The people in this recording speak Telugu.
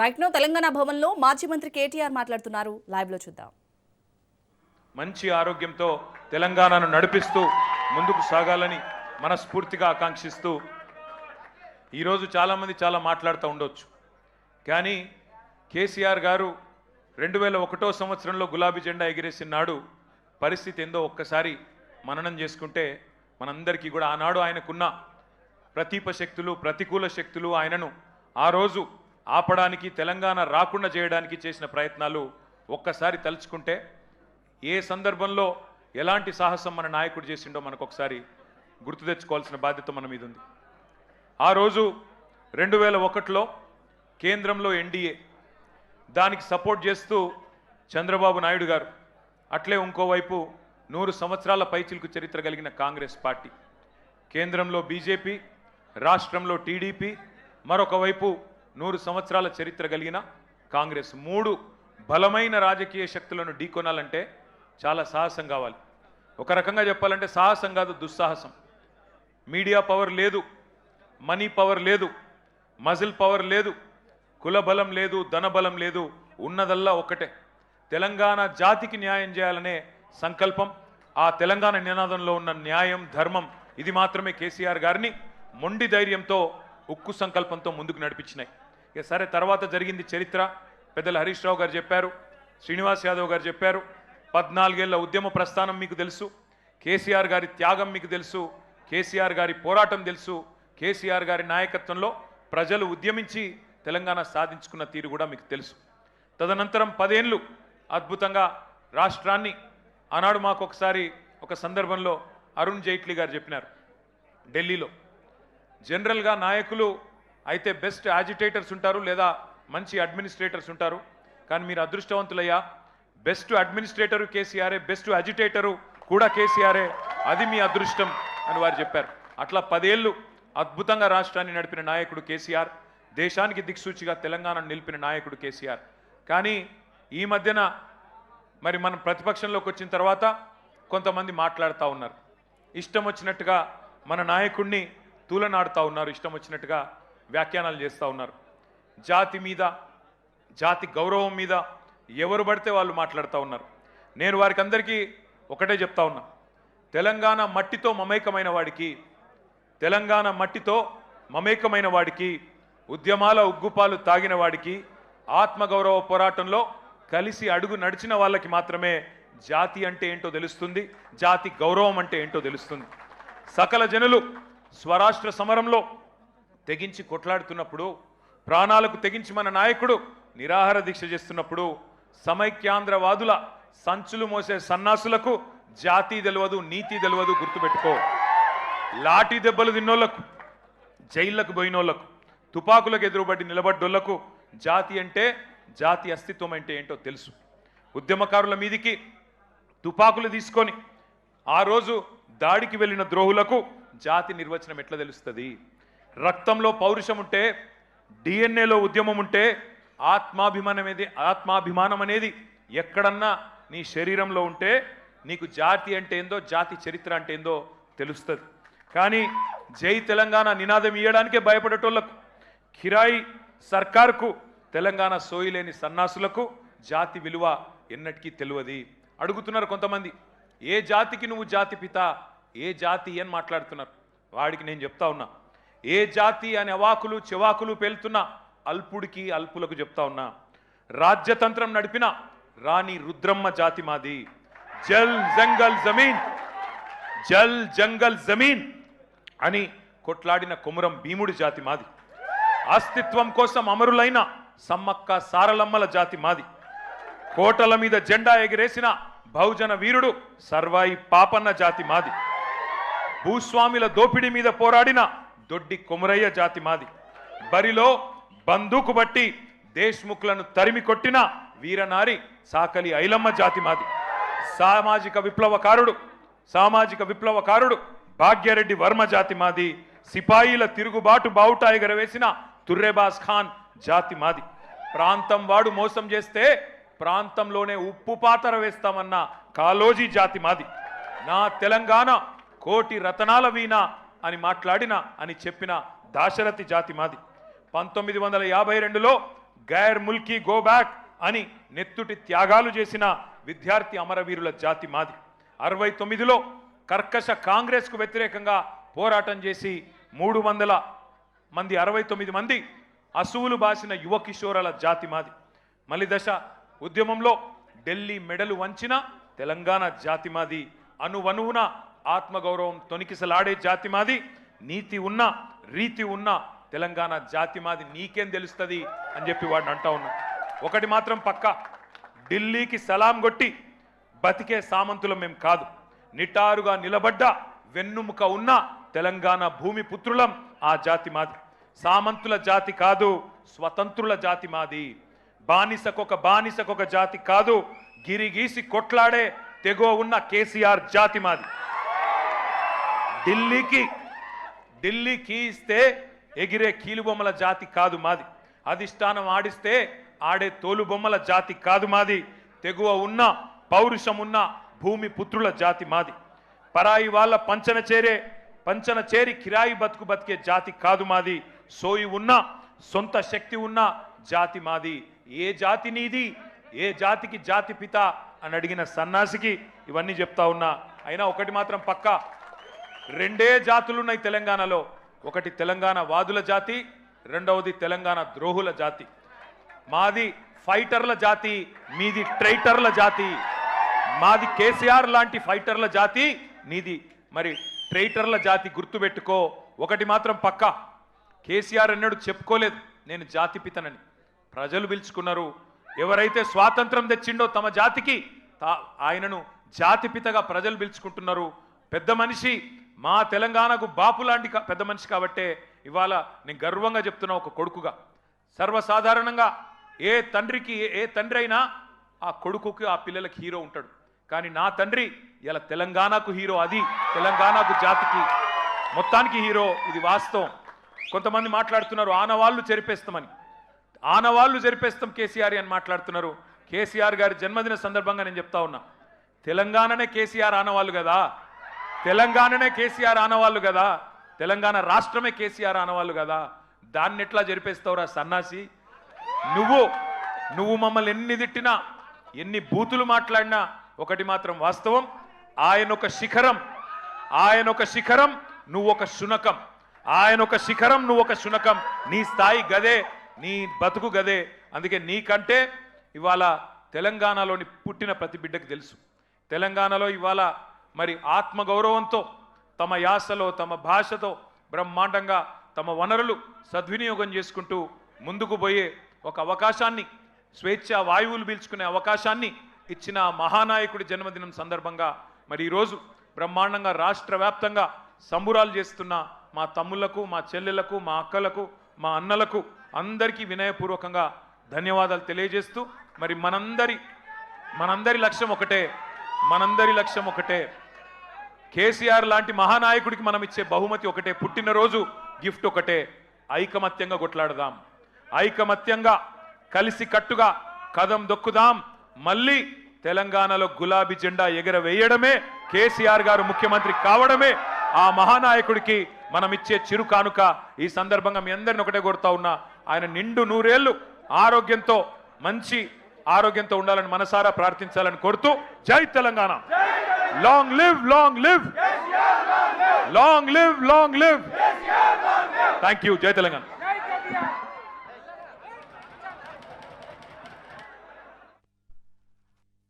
రైట్ నో తెలంగాణ భవన్లో మాజీ మంత్రి కేటీఆర్ మాట్లాడుతున్నారు. లైవ్ లో చూద్దాం. మంచి ఆరోగ్యంతో తెలంగాణను నడిపిస్తూ ముందుకు సాగాలని మనస్ఫూర్తిగా ఆకాంక్షిస్తూ ఈరోజు చాలామంది చాలా మాట్లాడుతూ ఉండొచ్చు. కానీ కేసీఆర్ గారు 2001వ సంవత్సరంలో గులాబీ జెండా ఎగిరేసిన నాడు పరిస్థితి ఏందో ఒక్కసారి మననం చేసుకుంటే మనందరికీ కూడా ఆనాడు ఆయనకున్న ప్రతికూల శక్తులు ఆయనను ఆ రోజు ఆపడానికి, తెలంగాణ రాకుండా చేయడానికి చేసిన ప్రయత్నాలు ఒక్కసారి తలుచుకుంటే ఏ సందర్భంలో ఎలాంటి సాహసం మన నాయకుడు చేసిండో మనకు ఒకసారి గుర్తు తెచ్చుకోవాల్సిన బాధ్యత మన మీద ఉంది. ఆ రోజు 2001లో కేంద్రంలో ఎన్డీఏ, దానికి సపోర్ట్ చేస్తూ చంద్రబాబు నాయుడు గారు, అట్లే ఇంకోవైపు 100 సంవత్సరాల పైచిలుకు చరిత్ర కలిగిన కాంగ్రెస్ పార్టీ, కేంద్రంలో బీజేపీ, రాష్ట్రంలో టీడీపీ, మరొక వైపు 100 సంవత్సరాల చరిత్ర కలిగిన కాంగ్రెస్, 3 బలమైన రాజకీయ శక్తులను ఢీకొనాలంటే చాలా సాహసం కావాలి. ఒక రకంగా చెప్పాలంటే సాహసం కాదు, దుస్సాహసం. మీడియా పవర్ లేదు, మనీ పవర్ లేదు, మజిల్ పవర్ లేదు, కుల బలం లేదు, ధన బలం లేదు, ఉన్నదల్లా ఒకటే తెలంగాణ జాతికి న్యాయం చేయాలనే సంకల్పం. ఆ తెలంగాణ నినాదంలో ఉన్న న్యాయం, ధర్మం, ఇది మాత్రమే కేసీఆర్ గారిని మొండి ధైర్యంతో, ఉక్కు సంకల్పంతో ముందుకు నడిపించినాయి. ఇక సరే, తర్వాత జరిగింది చరిత్ర. పెద్దలు హరీష్ రావు గారు చెప్పారు, శ్రీనివాస్ యాదవ్ గారు చెప్పారు. 14 ఏళ్ల ఉద్యమ ప్రస్థానం మీకు తెలుసు, కేసీఆర్ గారి త్యాగం మీకు తెలుసు, కేసీఆర్ గారి పోరాటం తెలుసు, కేసీఆర్ గారి నాయకత్వంలో ప్రజలు ఉద్యమించి తెలంగాణ సాధించుకున్న తీరు కూడా మీకు తెలుసు. తదనంతరం 10 ఏళ్ళు అద్భుతంగా రాష్ట్రాన్ని, ఆనాడు మాకు ఒకసారి ఒక సందర్భంలో అరుణ్ జైట్లీ గారు చెప్పినారు, ఢిల్లీలో జనరల్గా నాయకులు అయితే బెస్ట్ యాజిటేటర్స్ ఉంటారు లేదా మంచి అడ్మినిస్ట్రేటర్స్ ఉంటారు, కానీ మీరు అదృష్టవంతులయ్యా, బెస్ట్ అడ్మినిస్ట్రేటరు కేసీఆరే, బెస్ట్ అజిటేటరు కూడా కేసీఆరే, అది మీ అదృష్టం అని వారు చెప్పారు. అట్లా 10 ఏళ్ళు అద్భుతంగా రాష్ట్రాన్ని నడిపిన నాయకుడు కేసీఆర్, దేశానికి దిక్సూచిగా తెలంగాణను నిలిపిన నాయకుడు కేసీఆర్. కానీ ఈ మధ్యన మరి మనం ప్రతిపక్షంలోకి వచ్చిన తర్వాత కొంతమంది మాట్లాడుతూ ఉన్నారు, ఇష్టం వచ్చినట్టుగా మన నాయకుడిని తూలనాడుతూ ఉన్నారు, ఇష్టం వచ్చినట్టుగా వ్యాఖ్యానాలు చేస్తూ ఉన్నారు. జాతి మీద, జాతి గౌరవం మీద ఎవరు పడితే వాళ్ళు మాట్లాడుతూ ఉన్నారు. నేను వారికి అందరికీ ఒకటే చెప్తా ఉన్నా, తెలంగాణ మట్టితో మమేకమైన వాడికి, తెలంగాణ మట్టితో మమేకమైన వాడికి, ఉద్యమాల ఉగ్గుపాలు తాగిన వాడికి, ఆత్మగౌరవ పోరాటంలో కలిసి అడుగు నడిచిన వాళ్ళకి మాత్రమే జాతి అంటే ఏంటో తెలుస్తుంది, జాతి గౌరవం అంటే ఏంటో తెలుస్తుంది. సకల జనులు స్వరాష్ట్ర సమరంలో తెగించి కొట్లాడుతున్నప్పుడు, ప్రాణాలకు తెగించి మన నాయకుడు నిరాహార దీక్ష చేస్తున్నప్పుడు, సమైక్యాంధ్రవాదుల సంచులు మోసే సన్నాసులకు జాతి తెలియదు, నీతి తెలియదు, గుర్తుపెట్టుకో. లాఠీ దెబ్బలు తిన్నోళ్లకు, జైళ్లకు పోయినోళ్లకు, తుపాకులకు ఎదురుబడి నిలబడ్డోళ్లకు జాతి అంటే, జాతి అస్తిత్వం అంటే ఏంటో తెలుసు. ఉద్యమకారుల మీదికి తుపాకులు తీసుకొని ఆ రోజు దాడికి వెళ్ళిన ద్రోహులకు జాతి నిర్వచనం ఎట్లా తెలుస్తుంది? రక్తంలో పౌరుషం ఉంటే, డిఎన్ఏలో ఉద్యమం ఉంటే, ఆత్మాభిమానం అనేది ఎక్కడన్నా నీ శరీరంలో ఉంటే నీకు జాతి అంటే ఏందో, జాతి చరిత్ర అంటే ఏందో తెలుస్తుంది. కానీ జై తెలంగాణ నినాదం ఇయ్యడానికే భయపడేటోళ్లకు, కిరాయి సర్కార్కు తెలంగాణ సోయిలేని సన్నాసులకు జాతి విలువ ఎన్నటికీ తెలియదు. అడుగుతున్నారు కొంతమంది, ఏ జాతికి నువ్వు జాతి పిత, ఏ జాతి అని మాట్లాడుతున్నారు. వాడికి నేను చెప్తా ఉన్నా, ఏ జాతి అని అవాకులు చెవాకులు పేలుతున్న అల్పుడికి, అల్పులకు చెప్తా ఉన్నా, రాజ్యతంత్రం నడిపిన రాణి రుద్రమ్మ జాతి మాది. జల్ జంగల్ జమీన్, జల్ జంగల్ జమీన్ అని కొట్లాడిన కొమురం భీముడి జాతి మాది. అస్తిత్వం కోసం అమరులైన సమ్మక్క సారలమ్మల జాతి మాది. కోటల మీద జెండా ఎగిరేసిన బహుజన వీరుడు సర్వాయి పాపన్న జాతి మాది. భూస్వాముల దోపిడీ మీద పోరాడిన దొడ్డి కొమురయ్య జాతి మాది. బరిలో బందూకు బట్టి దేశ్ముఖులను తరిమి కొట్టిన వీరనారి సాకలి ఐలమ్మ జాతి మాది. సామాజిక విప్లవకారుడు భాగ్యరెడ్డి వర్మ జాతి మాది. సిపాయిల తిరుగుబాటు బావుటా ఎగరవేసిన తుర్రేబాజ్ ఖాన్ జాతి మాది. ప్రాంతం వాడు మోసం చేస్తే ప్రాంతంలోనే ఉప్పు పాతర వేస్తామన్న కాలోజీ జాతి మాది. నా తెలంగాణ కోటి రతనాల వీణ అని చెప్పిన దాశరథి జాతి మాది. 1952లో గైర్ ముల్కీ గో బ్యాక్ అని నెత్తుటి త్యాగాలు చేసిన విద్యార్థి అమరవీరుల జాతి మాది. 69లో కర్కశ కాంగ్రెస్కు వ్యతిరేకంగా పోరాటం చేసి 300 మంది 69 మంది అసువులు బాసిన యువ కిషోరాల జాతి మాది. మలిదశ ఉద్యమంలో ఢిల్లీ మెడలు వంచిన తెలంగాణ జాతి మాది. అనువనువున ఆత్మగౌరవం తొనికిసలాడే జాతి మాది. నీతి ఉన్న రీతి ఉన్న తెలంగాణ జాతి మాది. నీకేం తెలుస్తుంది అని చెప్పి వాడిని అంటా ఉన్నా. ఒకటి మాత్రం పక్క, ఢిల్లీకి సలాం కొట్టి బతికే సామంతులం మేం కాదు. నిటారుగా నిలబడ్డ వెన్నుముక ఉన్న తెలంగాణ భూమి పుత్రులం ఆ జాతి మాది. సామంతుల జాతి కాదు, స్వతంత్రుల జాతి మాది. బానిసకొక జాతి కాదు, గిరిగీసి కొట్లాడే తెగో ఉన్న కేసీఆర్ జాతి మాది. ఢిల్లీకి ఇస్తే ఎగిరే కీలుబొమ్మల జాతి కాదు మాది. అధిష్టానం ఆడిస్తే ఆడే తోలుబొమ్మల జాతి కాదు మాది. తెగువ ఉన్న పౌరుషం ఉన్న భూమి పుత్రుల జాతి మాది. పరాయి వాళ్ళ పంచన చేరి కిరాయి బతికే జాతి కాదు మాది. సోయి ఉన్న సొంత శక్తి ఉన్న జాతి మాది. ఏ జాతి నీది, ఏ జాతికి జాతి పిత అని అడిగిన సన్నాసికి ఇవన్నీ చెప్తా ఉన్నా. అయినా ఒకటి మాత్రం పక్క, రెండే జాతులున్నాయి తెలంగాణలో. ఒకటి తెలంగాణ వాదుల జాతి, రెండవది తెలంగాణ ద్రోహుల జాతి. మాది ఫైటర్ల జాతి, మీది ట్రైటర్ల జాతి. మాది కేసీఆర్ లాంటి ఫైటర్ల జాతి, నీది మరి ట్రైటర్ల జాతి. గుర్తుపెట్టుకో. ఒకటి మాత్రం పక్క, కేసీఆర్ అన్నాడు చెప్పుకోలేదు నేను జాతి పితనని. ప్రజలు పిలుచుకున్నారు. ఎవరైతే స్వాతంత్రం తెచ్చిండో తమ జాతికి ఆయనను జాతిపితగా ప్రజలు పిలుచుకుంటున్నారు. పెద్ద మనిషి, మా తెలంగాణకు బాపు లాంటి పెద్ద మనిషి కాబట్టే ఇవాళ నేను గర్వంగా చెప్తున్నా ఒక కొడుకుగా. సర్వసాధారణంగా ఏ తండ్రి అయినా ఆ కొడుకుకి ఆ పిల్లలకి హీరో ఉంటాడు. కానీ నా తండ్రి ఇలా తెలంగాణకు హీరో. అది తెలంగాణకు జాతికి మొత్తానికి హీరో. ఇది వాస్తవం. కొంతమంది మాట్లాడుతున్నారు ఆనవాళ్ళు చెరిపేస్తామని. ఆనవాళ్ళు జరిపేస్తాం కేసీఆర్ అని మాట్లాడుతున్నారు. కేసీఆర్ గారి జన్మదిన సందర్భంగా నేను చెప్తా ఉన్నా, తెలంగాణనే కేసీఆర్ ఆనవాళ్ళు కదా, తెలంగాణనే కేసీఆర్ ఆనవాళ్ళు కదా, తెలంగాణ రాష్ట్రమే కేసీఆర్ ఆనవాళ్ళు కదా. దాన్ని ఎట్లా జరిపేస్తావురా సన్నాసి? నువ్వు మమ్మల్ని ఎన్ని తిట్టినా, ఎన్ని బూతులు మాట్లాడినా ఒకటి మాత్రం వాస్తవం, ఆయన ఒక శిఖరం నువ్వు ఒక శునకం. ఆయన ఒక శిఖరం నువ్వు ఒక శునకం. నీ స్థాయి గదే, నీ బతుకు గదే. అందుకే నీకంటే ఇవాళ తెలంగాణలోని పుట్టిన ప్రతి బిడ్డకు తెలుసు. తెలంగాణలో ఇవాళ మరి ఆత్మగౌరవంతో తమ యాసలో తమ భాషతో బ్రహ్మాండంగా తమ వనరులు సద్వినియోగం చేసుకుంటూ ముందుకు పోయే ఒక అవకాశాన్ని, స్వేచ్ఛా వాయువులు పీల్చుకునే అవకాశాన్ని ఇచ్చిన మహానాయకుడి జన్మదినం సందర్భంగా మరి ఈరోజు బ్రహ్మాండంగా రాష్ట్ర వ్యాప్తంగా సంబురాలు చేస్తున్న మా తమ్ముళ్లకు, మా చెల్లెళ్లకు, మా అక్కలకు, మా అన్నలకు అందరికీ వినయపూర్వకంగా ధన్యవాదాలు తెలియజేస్తూ మరి మనందరి లక్ష్యం ఒకటే, కేసీఆర్ లాంటి మహానాయకుడికి మనం ఇచ్చే బహుమతి ఒకటే, పుట్టినరోజు గిఫ్ట్ ఒకటే. ఐకమత్యంగా కొట్లాడదాం, ఐకమత్యంగా కలిసి కట్టుగా కదం దొక్కుదాం. మళ్ళీ తెలంగాణలో గులాబీ జెండా ఎగరవేయడమే, కేసీఆర్ గారు ముఖ్యమంత్రి కావడమే ఆ మహానాయకుడికి మనం ఇచ్చే చిరు కానుక. ఈ సందర్భంగా మీ అందరిని ఒకటే కోరుతా ఉన్నా, ఆయన నిండు 100 ఏళ్ళు ఆరోగ్యంతో, మంచి ఆరోగ్యంతో ఉండాలని మనసారా ప్రార్థించాలని కోరుతూ, జై Telangana. Long live, long live, long live, long live. Thank you. జై తెలంగాణ.